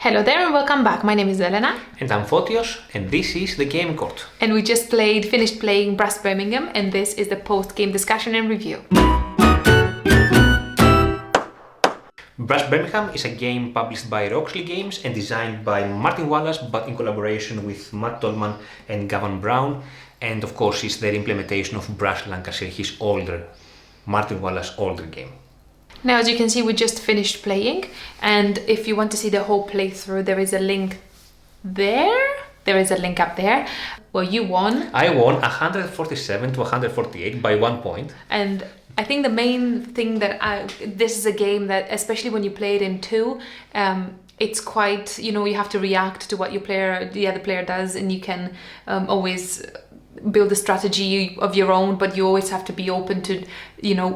Hello there and welcome back. My name is Elena. And I'm Fotios, and this is the Game Court. And we just finished playing Brass Birmingham, and this is the post-game discussion and review. Brass Birmingham is a game published by Roxley Games and designed by Martin Wallace, but in collaboration with Tolman and Gavan Brown. And of course, it's their implementation of Brass Lancashire, his Martin Wallace older game. Now, as you can see, we just finished playing, and if you want to see the whole playthrough, there is a link there. There is a link up there. Well, you won. I won 147 to 148 by 1 point. And I think the main thing this is a game that, especially when you play it in two, it's quite, you have to react to what the other player does, and you can always build a strategy of your own, but you always have to be open to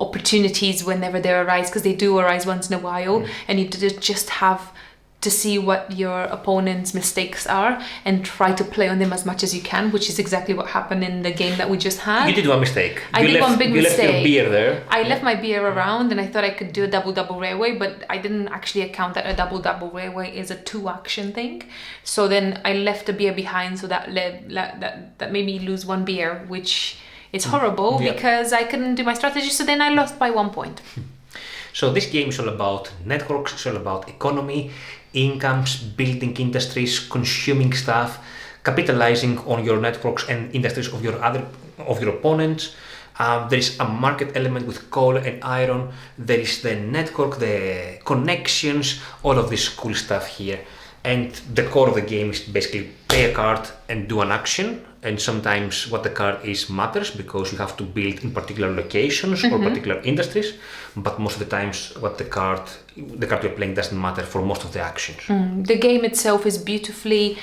opportunities whenever they arise, because they do arise once in a while, and you just have to see what your opponent's mistakes are and try to play on them as much as you can, which is exactly what happened in the game that we just had. You did one mistake. I did one big mistake. You left your beer there. I left my beer around, and I thought I could do a double railway, but I didn't actually account that a double railway is a 2-action thing. So then I left the beer behind, so that made me lose 1 beer, which is horrible because I couldn't do my strategy. So then I lost by 1 point. So this game is all about networks, it's all about economy, incomes, building industries, consuming stuff, capitalizing on your networks and industries of your opponents. There is a market element with coal and iron. There is the network, the connections, all of this cool stuff here. And the core of the game is basically play a card and do an action. And sometimes what the card is matters because you have to build in particular locations or particular industries. But most of the times what the card you're playing doesn't matter for most of the actions. The game itself is beautifully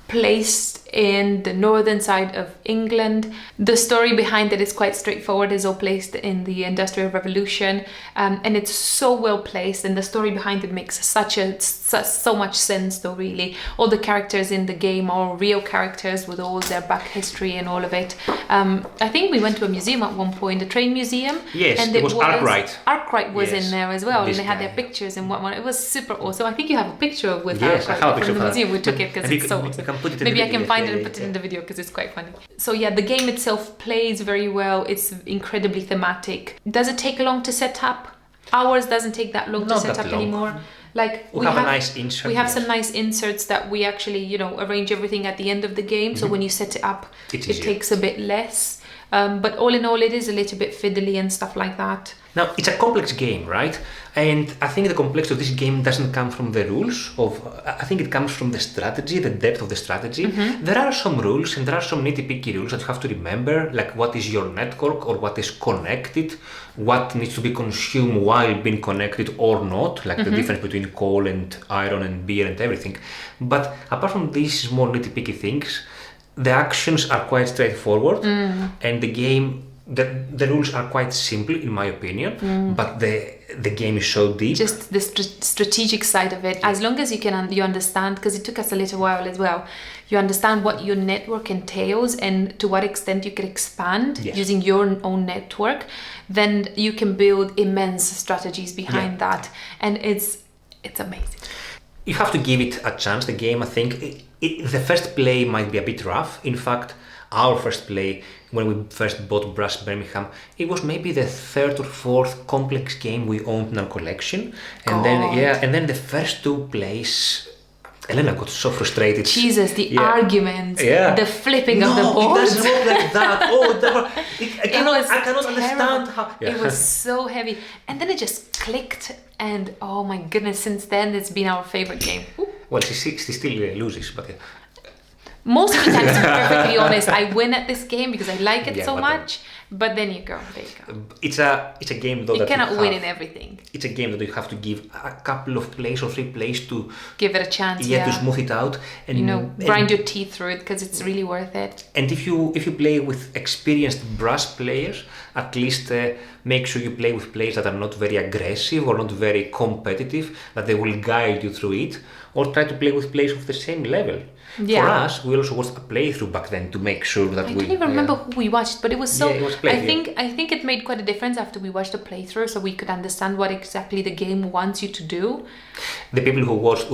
placed in the northern side of England. The story behind it is quite straightforward. It's all placed in the Industrial Revolution, and it's so well placed, and the story behind it makes so much sense though, really. All the characters in the game are real characters with all their back history and all of it. I think we went to a museum at one point, a train museum. Yes, and it was Arkwright. Arkwright was in there as well, and they had their pictures and whatnot. It was super awesome. I think you have a picture with Arkwright from the museum. We took it because it's so awesome. Maybe I can find it and put it in the video because it's quite funny. So yeah, the game itself plays very well. It's incredibly thematic. Does it take long to set up? Ours doesn't take that long to set up anymore. Like we have a nice insert. We have some nice inserts that we actually, arrange everything at the end of the game. So when you set it up, it takes a bit less. But all in all, it is a little bit fiddly and stuff like that. Now, it's a complex game, right? And I think the complexity of this game doesn't come from the rules. I think it comes from the strategy, the depth of the strategy. There are some rules and there are some nitty-picky rules that you have to remember, like what is your network or what is connected, what needs to be consumed while being connected or not, like the difference between coal and iron and beer and everything. But apart from these small nitty-picky things, the actions are quite straightforward, and the game, the rules are quite simple in my opinion, but the game is so deep. Just the strategic side of it, as long as you understand, because it took us a little while as well, you understand what your network entails and to what extent you can expand using your own network, then you can build immense strategies behind that, and it's amazing. You have to give it a chance, the game. I think the first play might be a bit rough. In fact, our first play, when we first bought Brass Birmingham, it was maybe the 3rd or 4th complex game we owned in our collection. And then the first 2 plays, Elena got so frustrated. Jesus, the arguments, the flipping of the board. It doesn't work like that. I cannot understand how. It was so heavy. And then it just clicked, and oh my goodness, since then it's been our favorite game. Ooh. Well, she still loses, but most of the time, to be perfectly honest, I win at this game because I like it so much. But then you go. It's a game though. You cannot win in everything. It's a game that you have to give a couple of plays or 3 plays to give it a chance. To smooth it out and grind your teeth through it because it's really worth it. And if you play with experienced Brass players, at least make sure you play with players that are not very aggressive or not very competitive, that they will guide you through it, or try to play with players of the same level. For us, we also watched a playthrough back then to make sure that I don't even remember who we watched, but it was so. played. I think it made quite a difference after we watched the playthrough, so we could understand what exactly the game wants you to do. The people who watched,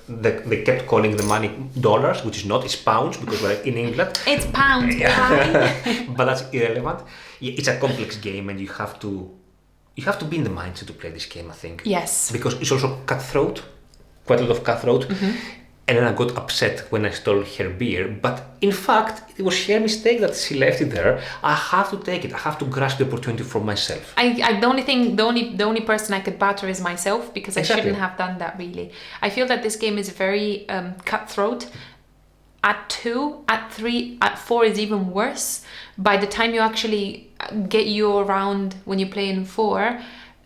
they kept calling the money dollars, which is not, it's pounds because we're in England. It's pounds, why? But that's irrelevant. It's a complex game, and you have to be in the mindset to play this game, I think. Yes. Because it's also cutthroat, quite a lot of cutthroat. And then I got upset when I stole her beer. But in fact, it was her mistake that she left it there. I have to take it. I have to grasp the opportunity for myself. The only person I could batter is myself, because I Exactly. shouldn't have done that, really. I feel that this game is very cutthroat. At 2, at 3, at 4 is even worse. By the time you actually get you around when you play in 4,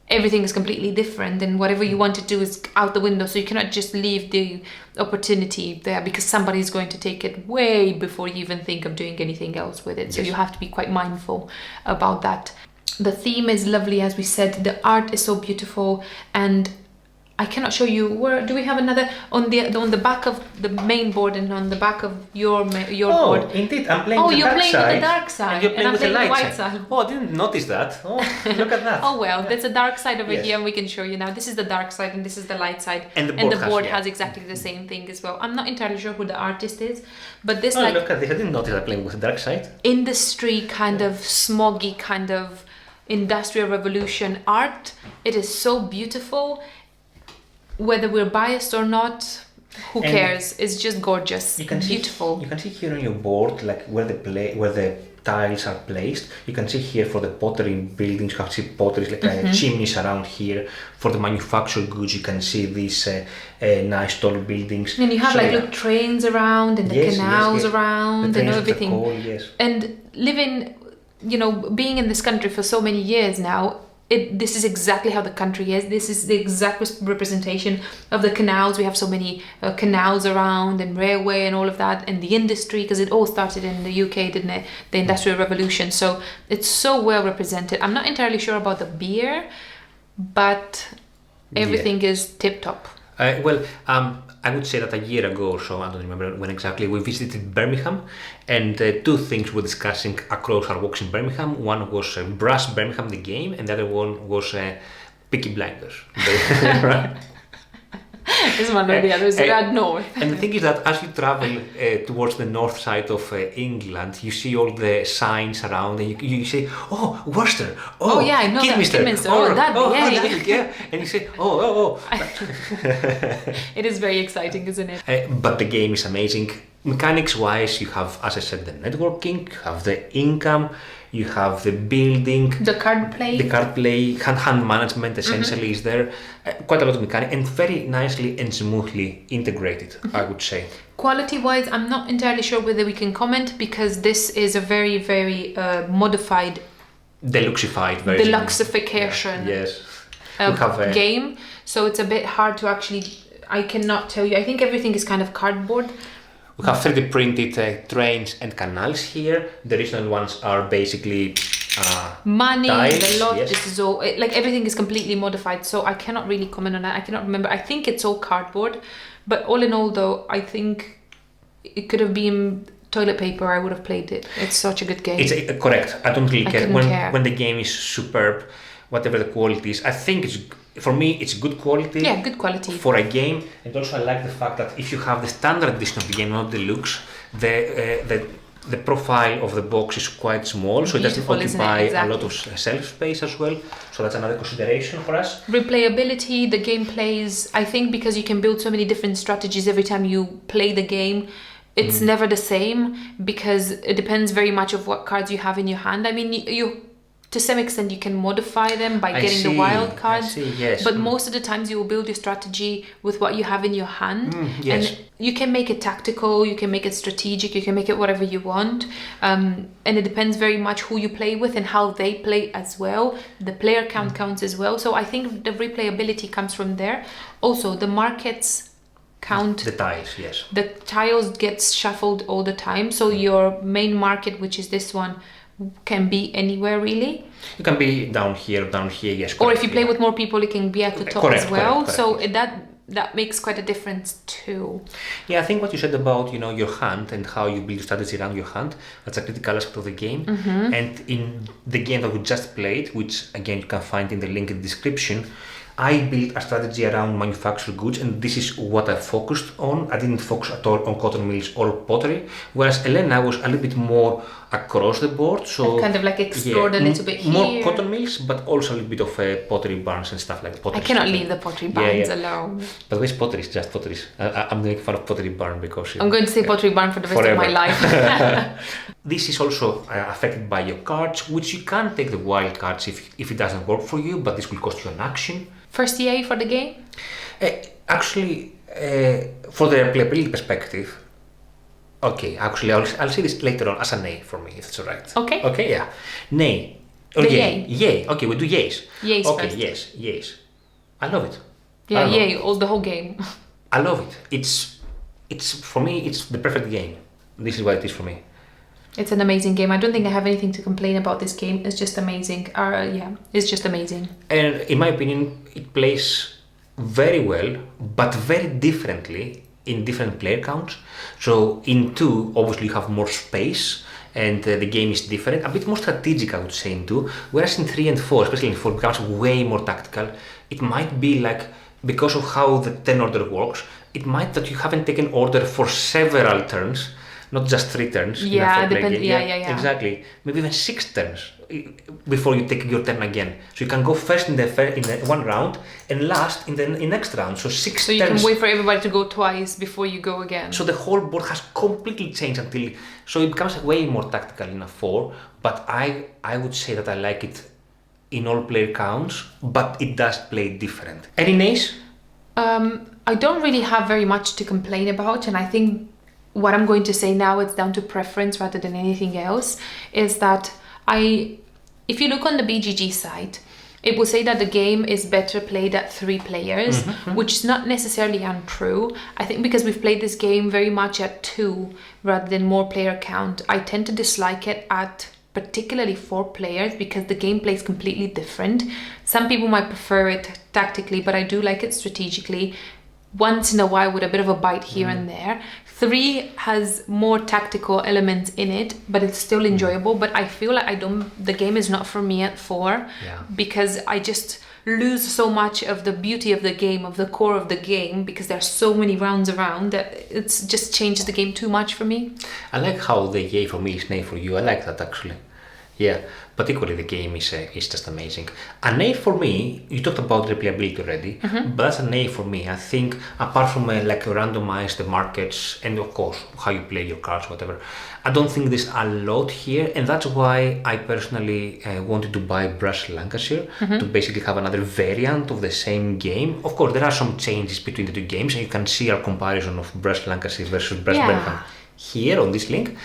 everything is completely different, and whatever you want to do is out the window. So you cannot just leave the opportunity there, because somebody's going to take it way before you even think of doing anything else with it. So Yes. you have to be quite mindful about that. The theme is lovely, as we said. The art is so beautiful, and I cannot show you. Where do we have another on the back of the main board and on the back of your board? Oh, indeed, I'm playing Oh, with the you're dark playing side. with the dark side, And you're playing I'm with the playing light white side. Oh, I didn't notice that. Oh, look at that. Oh well, there's a dark side over Yes. here, and we can show you now. This is the dark side, and this is the light side, And the board board has, has exactly the same thing as well. I'm not entirely sure who the artist is, but this Oh, like look at this. I didn't notice I'm playing with the dark side. industry kind of smoggy kind of industrial revolution art. It is so beautiful. Whether we're biased or not, who And cares? It's just gorgeous, You can beautiful. You can see here on your board like where the tiles are placed. You can see here for the pottery buildings, you can see potteries like chimneys around here. For the manufactured goods, you can see these nice tall buildings. And you have So, like yeah. little trains around, and the Yes, yes, canals yes. around, The and trains with the everything. coal, yes. And living, being in this country for so many years now, this is exactly how the country is. This is the exact representation of the canals. We have so many canals around, and railway and all of that, and the industry, because it all started in the UK, didn't it? The Industrial Revolution. So it's so well represented. I'm not entirely sure about the beer, but everything is tip top. I would say that a year ago or so, I don't remember when exactly, we visited Birmingham, and two things we're discussing across our walks in Birmingham. One was Brass Birmingham, the game, and the other one was Peaky Blinders. Right? This one or the other is God north. And the thing is that as you travel towards the north side of England, you see all the signs around, and you say, "Oh, Worcester! Oh, yeah, I know that. Kidminster. Oh, that, yay." yeah." And you say, "Oh." It is very exciting, isn't it? But the game is amazing. Mechanics-wise, you have, as I said, the networking, you have the income, you have the building, The card play. the card play, hand management essentially is there. Quite a lot of mechanics, and very nicely and smoothly integrated, I would say. Quality-wise, I'm not entirely sure whether we can comment, because this is a very, very modified Deluxified version. deluxification Yes. We have game. So it's a bit hard to actually. I cannot tell you. I think everything is kind of cardboard. We have 3D printed trains and canals here. The original ones are basically Money, tiles, the lot. yes. This is all like everything is completely modified. So I cannot really comment on that. I cannot remember. I think it's all cardboard. But all in all, though, I think it could have been toilet paper. I would have played it. It's such a good game. It's correct. I don't really care. couldn't care. When the game is superb, whatever the quality is. I think for me it's good quality. Yeah, good quality. For a game, and also I like the fact that if you have the standard edition of the game, not deluxe, the profile of the box is quite small, so it doesn't Beautiful, isn't it? occupy Exactly. a lot of shelf space as well. So that's another consideration for us. Replayability, the game plays, I think because you can build so many different strategies every time you play the game, it's never the same, because it depends very much of what cards you have in your hand. I mean, you to some extent you can modify them by getting the wild cards, I see, yes. but most of the times you will build your strategy with what you have in your hand. Yes. And you can make it tactical, you can make it strategic, you can make it whatever you want, and it depends very much who you play with and how they play as well. The player count counts as well, so I think the replayability comes from there. Also, the markets count. The tiles, yes. The tiles gets shuffled all the time, so your main market, which is this one, can be anywhere really. You can be down here, yes. Or if you play yeah. with more people, it can be at the top Correct, as well. correct. So that that makes quite a difference too. Yeah, I think what you said about your hand and how you build strategy around your hand, that's a critical aspect of the game. And in the game that we just played, which again you can find in the link in the description, I built a strategy around manufactured goods, and this is what I focused on. I didn't focus at all on cotton mills or pottery, whereas Elena was a little bit more across the board. So and kind of like explored a little bit here. More cotton mills, but also a little bit of pottery barns and stuff like that. I cannot leave the pottery barns alone. But where's pottery? It's just pottery. I'm making fun of pottery barn because I'm going to say pottery barn for the rest of my life. This is also affected by your cards, which you can take the wild cards if it doesn't work for you, but this will cost you an action. First EA for the game? Actually, for the replayability perspective, okay, actually I'll say this later on as an A for me, if it's alright. Okay. Okay, yeah. Nay. Yay. Yay. Okay, we do yays. Yays okay, first. yes. I love it. Yeah, yay, the whole game. I love it. It's for me, it's the perfect game. This is what it is for me. It's an amazing game. I don't think I have anything to complain about this game. It's just amazing. It's just amazing. And in my opinion, it plays very well, but very differently in different player counts. So in 2, obviously you have more space and the game is different, a bit more strategic I would say in 2, whereas in 3 and 4, especially in 4, it becomes way more tactical. It might be like, because of how the turn order works, it might that you haven't taken order for several turns, not just 3 turns. Yeah, depends. Yeah. Exactly. Maybe even 6 turns before you take your turn again. So you can go first in the one round and last in the next round. So 6 turns. So you can wait for everybody to go twice before you go again. So the whole board has completely changed so it becomes way more tactical in a 4. But I would say that I like it in all player counts, but it does play different. Any nays? I don't really have very much to complain about, and I think what I'm going to say now, it's down to preference rather than anything else, is that if you look on the BGG site, it will say that the game is better played at 3 players, which is not necessarily untrue. I think because we've played this game very much at 2 rather than more player count, I tend to dislike it at particularly 4 players because the gameplay is completely different. Some people might prefer it tactically, but I do like it strategically. Once in a while with a bit of a bite here and there. 3 has more tactical elements in it, but it's still enjoyable. But I feel like the game is not for me at 4 because I just lose so much of the beauty of the game, of the core of the game, because there's so many rounds around that it's just changes the game too much for me. I like how the yay for me is nay for you. I like that actually. Yeah, but equally the game is just amazing. An A for me, you talked about replayability already, but that's an A for me. I think apart from like randomize the markets and of course how you play your cards, whatever, I don't think there's a lot here, and that's why I personally wanted to buy Brass Lancashire to basically have another variant of the same game. Of course, there are some changes between the 2 games, and you can see our comparison of Brass Lancashire versus Brass Birmingham here on this link.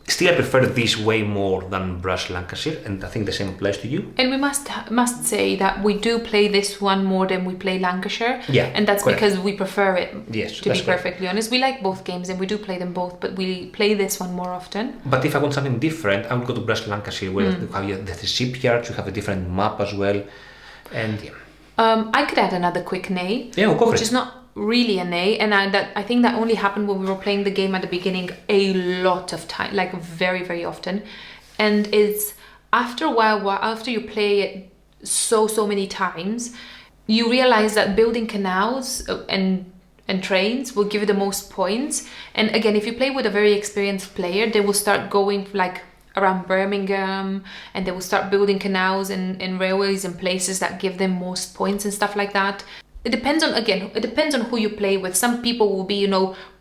Still, I prefer this way more than Brass Lancashire, and I think the same applies to you. And we must say that we do play this one more than we play Lancashire. Yeah, and that's correct. because we prefer it. Yes, to be perfectly honest, we like both games and we do play them both, but we play this one more often. But if I want something different, I would go to Brass Lancashire, where you have the shipyards, you have a different map as well, and I could add another quick nay, which is not really an A, and I think that only happened when we were playing the game at the beginning a lot of time, like very, very often. And it's after a while, after you play it so many times, you realize that building canals and trains will give you the most points. And again, if you play with a very experienced player, they will start going like around Birmingham, and they will start building canals and railways and places that give them most points and stuff like that. It depends on who you play with. Some people will be,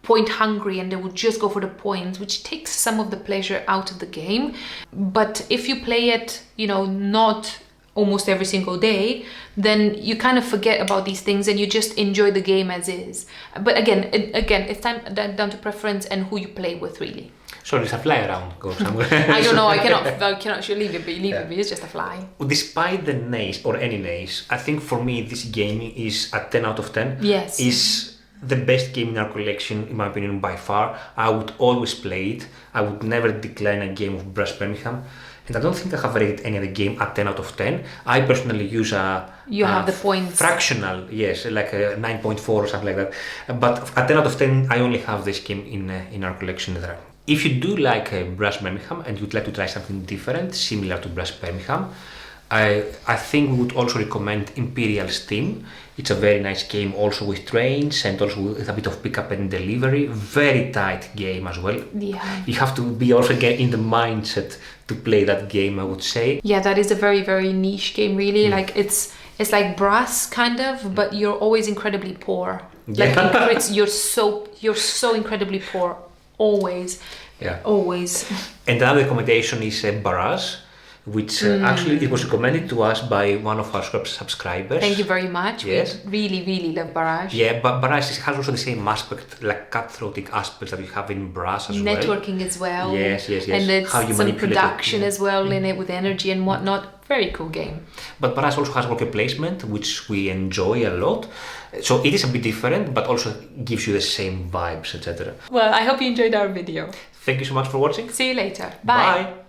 point hungry and they will just go for the points, which takes some of the pleasure out of the game. But if you play it, not almost every single day, then you kind of forget about these things and you just enjoy the game as is. But again, it's down to preference and who you play with, really. Sorry, it's a fly around. Go somewhere. I don't know. I cannot sure leave it be. It's just a fly. Despite the nays or any nays, I think for me this game is a 10 out of 10. Yes. Is the best game in our collection, in my opinion, by far. I would always play it. I would never decline a game of Brass Birmingham. And I don't think I have rated any other game at 10 out of 10. I personally use You have the points. Fractional, yes, like a 9.4 or something like that. But at 10 out of 10, I only have this game in our collection there. If you do like Brass Birmingham and you'd like to try something different, similar to Brass Birmingham, I think we would also recommend Imperial Steam. It's a very nice game also with trains and also with a bit of pickup and delivery. Very tight game as well. Yeah. You have to be also again in the mindset to play that game, I would say. Yeah, that is a very, very niche game really. Like it's like Brass kind of, but you're always incredibly poor. Like in crits, you're so incredibly poor. Always. Yeah. Always. And another recommendation is Barrage, which actually it was recommended to us by one of our subscribers. Thank you very much. Yes. We really, really love Barrage. Yeah, but Barrage has also the same aspect, like cutthroating aspects that you have in Brass as well. Networking as well. Yes. And there's how you some manipulate production it, as well in it with energy and whatnot. Very cool game. But Barrage also has worker placement, which we enjoy a lot. So it is a bit different, but also gives you the same vibes, etc. Well, I hope you enjoyed our video. Thank you so much for watching. See you later. Bye. Bye.